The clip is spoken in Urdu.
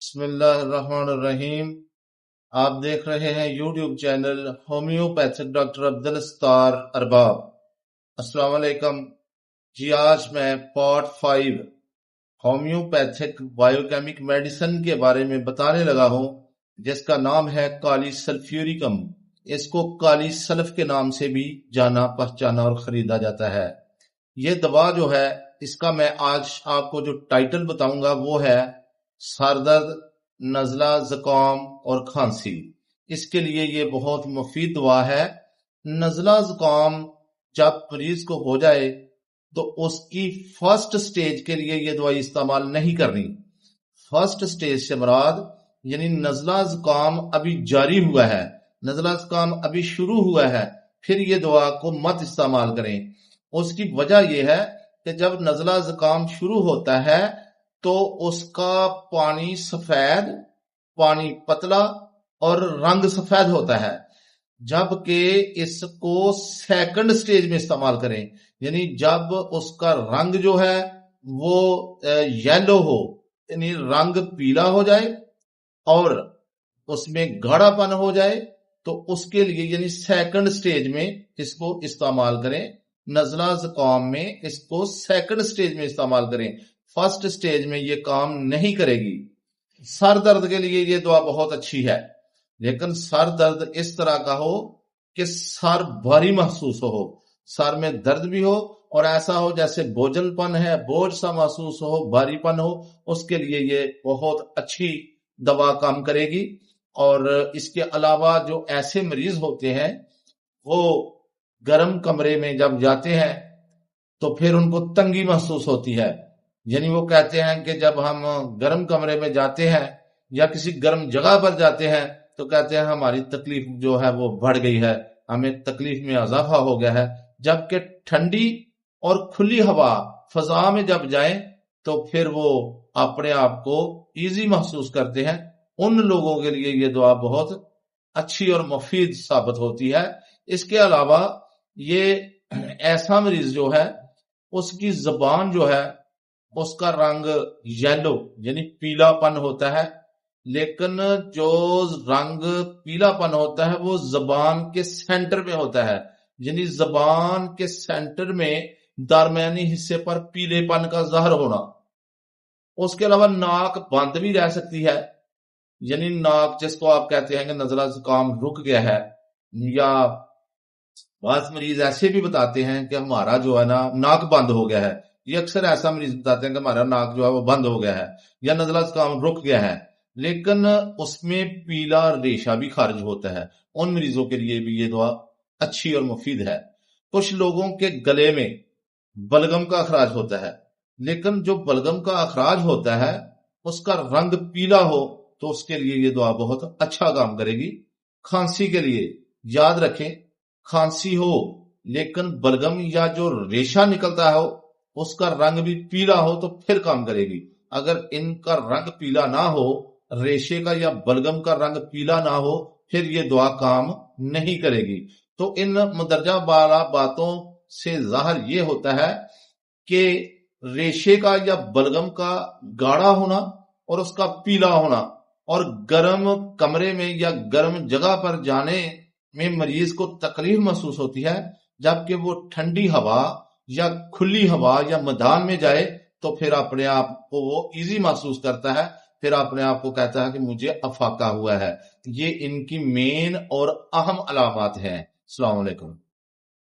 بسم اللہ الرحمن الرحیم۔ آپ دیکھ رہے ہیں YouTube channel homeopathic doctor Abdul Sattar Arbab. السلام علیکم جی۔ آج میں پارٹ 5 ہومیوپیتھک بائیوکیمک میڈیسن کے بارے میں بتانے لگا ہوں، جس کا نام ہے کالی سلفیورکم۔ اس کو کالی سلف کے نام سے بھی جانا پہچانا اور خریدا جاتا ہے۔ یہ دوا جو ہے، اس کا میں آج آپ کو جو ٹائٹل بتاؤں گا وہ ہے سر درد، نزلہ، زکام اور کھانسی۔ اس کے لیے یہ بہت مفید دوا ہے۔ نزلہ زکام جب مریض کو ہو جائے تو اس کی فرسٹ سٹیج کے لیے یہ دوائی استعمال نہیں کرنی۔ فرسٹ سٹیج سے مراد یعنی نزلہ زکام ابھی جاری ہوا ہے، نزلہ زکام ابھی شروع ہوا ہے، پھر یہ دوا کو مت استعمال کریں۔ اس کی وجہ یہ ہے کہ جب نزلہ زکام شروع ہوتا ہے تو اس کا پانی سفید، پانی پتلا اور رنگ سفید ہوتا ہے، جبکہ اس کو سیکنڈ سٹیج میں استعمال کریں، یعنی جب اس کا رنگ جو ہے وہ یلو ہو، یعنی رنگ پیلا ہو جائے اور اس میں گاڑھا پن ہو جائے، تو اس کے لیے یعنی سیکنڈ سٹیج میں اس کو استعمال کریں۔ نزلہ زکام میں اس کو سیکنڈ سٹیج میں استعمال کریں، فرسٹ سٹیج میں یہ کام نہیں کرے گی۔ سر درد کے لیے یہ دوا بہت اچھی ہے، لیکن سر درد اس طرح کا ہو کہ سر بھاری محسوس ہو، سر میں درد بھی ہو اور ایسا ہو جیسے بوجھل پن ہے، بوجھ سا محسوس ہو، بھاری پن ہو، اس کے لیے یہ بہت اچھی دوا کام کرے گی۔ اور اس کے علاوہ جو ایسے مریض ہوتے ہیں وہ گرم کمرے میں جب جاتے ہیں تو پھر ان کو تنگی محسوس ہوتی ہے، یعنی وہ کہتے ہیں کہ جب ہم گرم کمرے میں جاتے ہیں یا کسی گرم جگہ پر جاتے ہیں تو کہتے ہیں ہماری تکلیف جو ہے وہ بڑھ گئی ہے، ہمیں تکلیف میں اضافہ ہو گیا ہے۔ جبکہ ٹھنڈی اور کھلی ہوا فضا میں جب جائیں تو پھر وہ اپنے آپ کو ایزی محسوس کرتے ہیں۔ ان لوگوں کے لیے یہ دعا بہت اچھی اور مفید ثابت ہوتی ہے۔ اس کے علاوہ یہ ایسا مریض جو ہے اس کی زبان جو ہے اس کا رنگ یلو یعنی پیلا پن ہوتا ہے، لیکن جو رنگ پیلا پن ہوتا ہے وہ زبان کے سینٹر میں ہوتا ہے، یعنی زبان کے سینٹر میں درمیانی حصے پر پیلے پن کا ظاہر ہونا۔ اس کے علاوہ ناک بند بھی رہ سکتی ہے، یعنی ناک جس کو آپ کہتے ہیں کہ نزلہ زکام رک گیا ہے، یا بعض مریض ایسے بھی بتاتے ہیں کہ ہمارا جو ہے نا ناک بند ہو گیا ہے۔ یہ اکثر ایسا مریض بتاتے ہیں کہ ہمارا ناک جو ہے وہ بند ہو گیا ہے یا نزلہ زکام رک گیا ہے، لیکن اس میں پیلا ریشہ بھی خارج ہوتا ہے۔ ان مریضوں کے لیے بھی یہ دوا اچھی اور مفید ہے۔ کچھ لوگوں کے گلے میں بلغم کا اخراج ہوتا ہے، لیکن جو بلغم کا اخراج ہوتا ہے اس کا رنگ پیلا ہو تو اس کے لیے یہ دوا بہت اچھا کام کرے گی۔ کھانسی کے لیے یاد رکھیں، کھانسی ہو لیکن بلغم یا جو ریشہ نکلتا ہو اس کا رنگ بھی پیلا ہو تو پھر کام کرے گی۔ اگر ان کا رنگ پیلا نہ ہو، ریشے کا یا بلغم کا رنگ پیلا نہ ہو، پھر یہ دعا کام نہیں کرے گی۔ تو ان مندرجہ بالا باتوں سے ظاہر یہ ہوتا ہے کہ ریشے کا یا بلغم کا گاڑھا ہونا اور اس کا پیلا ہونا اور گرم کمرے میں یا گرم جگہ پر جانے میں مریض کو تکلیف محسوس ہوتی ہے، جبکہ وہ ٹھنڈی ہوا یا کھلی ہوا یا میدان میں جائے تو پھر اپنے آپ کو وہ ایزی محسوس کرتا ہے، پھر اپنے آپ کو کہتا ہے کہ مجھے افاقہ ہوا ہے۔ یہ ان کی مین اور اہم علامات ہیں۔ السلام علیکم۔